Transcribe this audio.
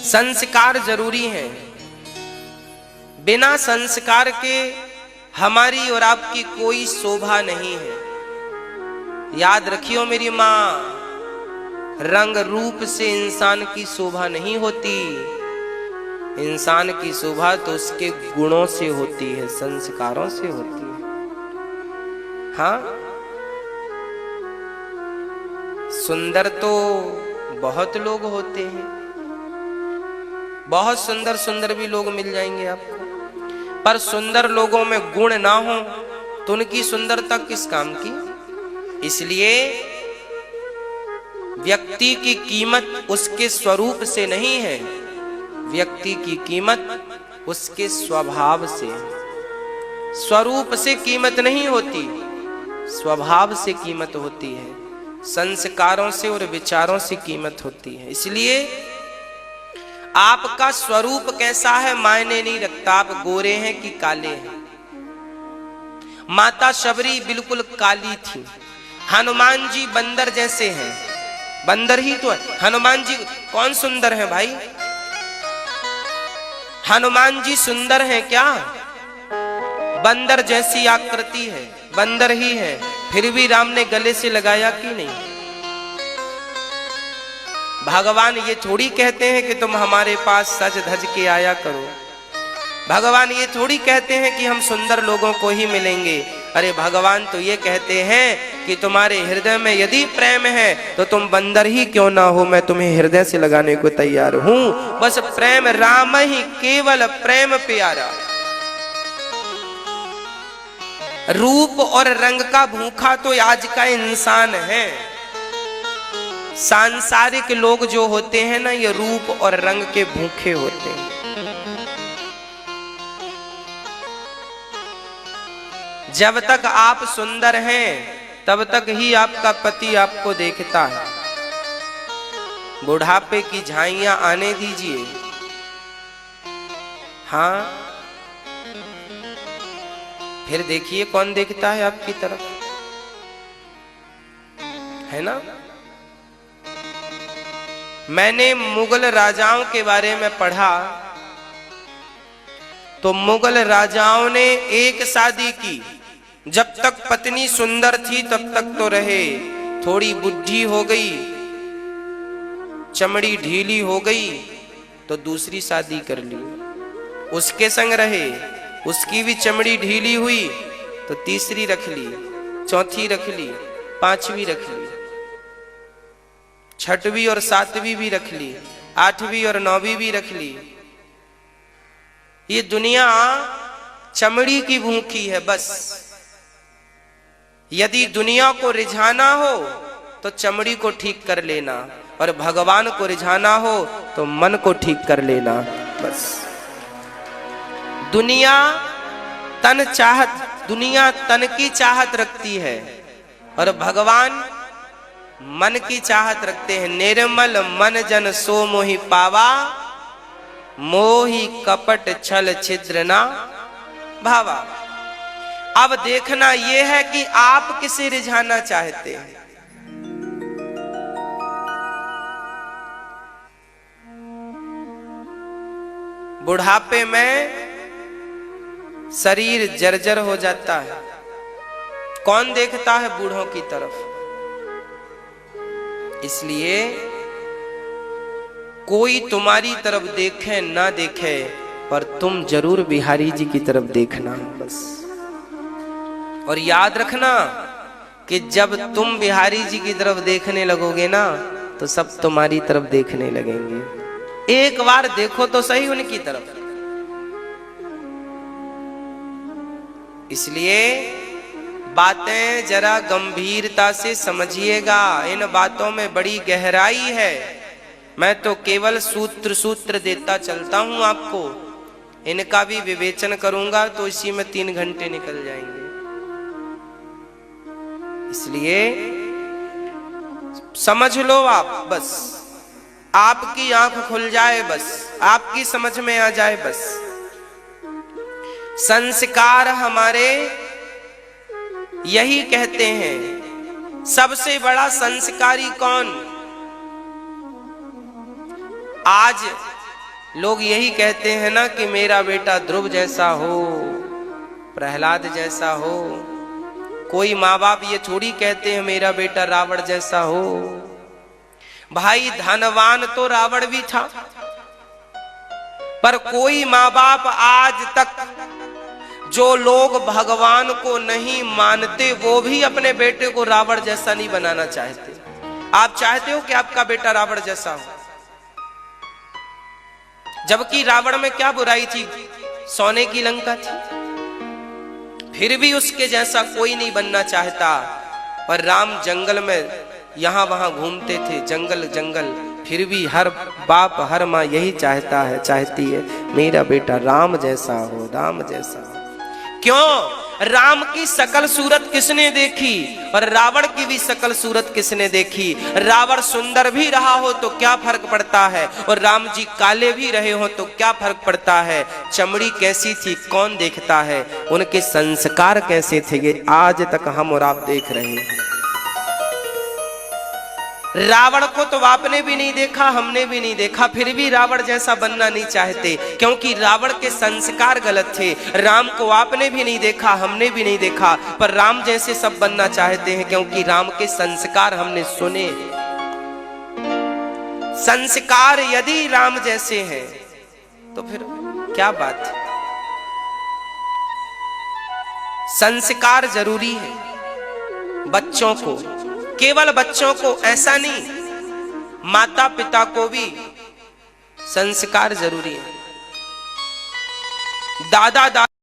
संस्कार जरूरी हैं। बिना संस्कार के हमारी और आपकी कोई शोभा नहीं है। याद रखियो मेरी माँ, रंग रूप से इंसान की शोभा नहीं होती। इंसान की शोभा तो उसके गुणों से होती है, संस्कारों से होती है। हाँ, सुंदर तो बहुत लोग होते हैं, बहुत सुंदर सुंदर भी लोग मिल जाएंगे आपको, पर सुंदर लोगों में गुण ना हो तो उनकी सुंदरता किस काम की। इसलिए व्यक्ति की कीमत उसके स्वरूप से नहीं है, व्यक्ति की कीमत उसके स्वभाव से है। स्वरूप से कीमत नहीं होती, स्वभाव से कीमत होती है, संस्कारों से और विचारों से कीमत होती है। इसलिए आपका स्वरूप कैसा है मायने नहीं रखता, आप गोरे हैं कि काले हैं। माता शबरी बिल्कुल काली थी, हनुमान जी बंदर जैसे हैं, बंदर ही तो है। हनुमान जी कौन सुंदर है भाई? हनुमान जी सुंदर हैं क्या? बंदर जैसी आकृति है, बंदर ही है, फिर भी राम ने गले से लगाया कि नहीं? भगवान ये थोड़ी कहते हैं कि तुम हमारे पास सज धज के आया करो। भगवान ये थोड़ी कहते हैं कि हम सुंदर लोगों को ही मिलेंगे। अरे भगवान तो ये कहते हैं कि तुम्हारे हृदय में यदि प्रेम है तो तुम बंदर ही क्यों ना हो, मैं तुम्हें हृदय से लगाने को तैयार हूं। बस प्रेम राम ही, केवल प्रेम प्यारा। रूप और रंग का भूखा तो आज का इंसान है। सांसारिक लोग जो होते हैं ना, ये रूप और रंग के भूखे होते हैं। जब तक आप सुंदर हैं तब तक ही आपका पति आपको देखता है। बुढ़ापे की झाइयां आने दीजिए। हाँ, फिर देखिए कौन देखता है आपकी तरफ, है ना। मैंने मुगल राजाओं के बारे में पढ़ा तो मुगल राजाओं ने एक शादी की, जब तक पत्नी सुंदर थी तब तक तो रहे, थोड़ी बुढ़ी हो गई, चमड़ी ढीली हो गई तो दूसरी शादी कर ली, उसके संग रहे, उसकी भी चमड़ी ढीली हुई तो तीसरी रख ली, चौथी रख ली, पांचवी रख ली, छठवीं और सातवीं भी रख ली, आठवीं और नौवीं भी रख ली। ये दुनिया चमड़ी की भूखी है बस। यदि दुनिया को रिझाना हो तो चमड़ी को ठीक कर लेना, और भगवान को रिझाना हो तो मन को ठीक कर लेना बस। दुनिया तन की चाहत रखती है और भगवान मन की चाहत रखते हैं। निर्मल मन जन सो मोहि पावा, मोहि कपट छल छिद्र ना भावा। अब देखना यह है कि आप किसे रिझाना चाहते हैं। बुढ़ापे में शरीर जर्जर हो जाता है, कौन देखता है बूढ़ों की तरफ। इसलिए कोई तुम्हारी तरफ देखे ना देखे, पर तुम जरूर बिहारी जी की तरफ देखना बस। और याद रखना कि जब तुम बिहारी जी की तरफ देखने लगोगे ना तो सब तुम्हारी तरफ देखने लगेंगे। एक बार देखो तो सही उनकी तरफ। इसलिए बातें जरा गंभीरता से समझिएगा, इन बातों में बड़ी गहराई है। मैं तो केवल सूत्र देता चलता हूं आपको, इनका भी विवेचन करूंगा तो इसी में 3 घंटे निकल जाएंगे। इसलिए समझ लो आप, बस आपकी आंख खुल जाए, बस आपकी समझ में आ जाए बस। संस्कार हमारे यही कहते हैं। सबसे बड़ा संस्कारी कौन? आज लोग यही कहते हैं ना कि मेरा बेटा ध्रुव जैसा हो, प्रहलाद जैसा हो। कोई माँ बाप ये थोड़ी कहते हैं मेरा बेटा रावण जैसा हो। भाई धनवान तो रावण भी था, पर कोई माँ बाप आज तक, जो लोग भगवान को नहीं मानते, वो भी अपने बेटे को रावण जैसा नहीं बनाना चाहते। आप चाहते हो कि आपका बेटा रावण जैसा हो? जबकि रावण में क्या बुराई थी? सोने की लंका थी। फिर भी उसके जैसा कोई नहीं बनना चाहता। पर राम जंगल में यहां वहां घूमते थे, जंगल जंगल, फिर भी हर बाप हर माँ यही चाहती है मेरा बेटा राम जैसा हो, राम जैसा हो। क्यों? राम की सकल सूरत किसने देखी और रावण की भी सकल सूरत किसने देखी? रावण सुंदर भी रहा हो तो क्या फर्क पड़ता है, और राम जी काले भी रहे हो तो क्या फर्क पड़ता है? चमड़ी कैसी थी कौन देखता है, उनके संस्कार कैसे थे ये आज तक हम और आप देख रहे हैं। रावण को तो आपने भी नहीं देखा, हमने भी नहीं देखा, फिर भी रावण जैसा बनना नहीं चाहते, क्योंकि रावण के संस्कार गलत थे। राम को आपने भी नहीं देखा, हमने भी नहीं देखा, पर राम जैसे सब बनना चाहते हैं, क्योंकि राम के संस्कार हमने सुने। संस्कार यदि राम जैसे हैं तो फिर क्या बात है? संस्कार जरूरी है बच्चों को, केवल बच्चों को ऐसा नहीं, माता पिता को भी संस्कार जरूरी है। दादा दादा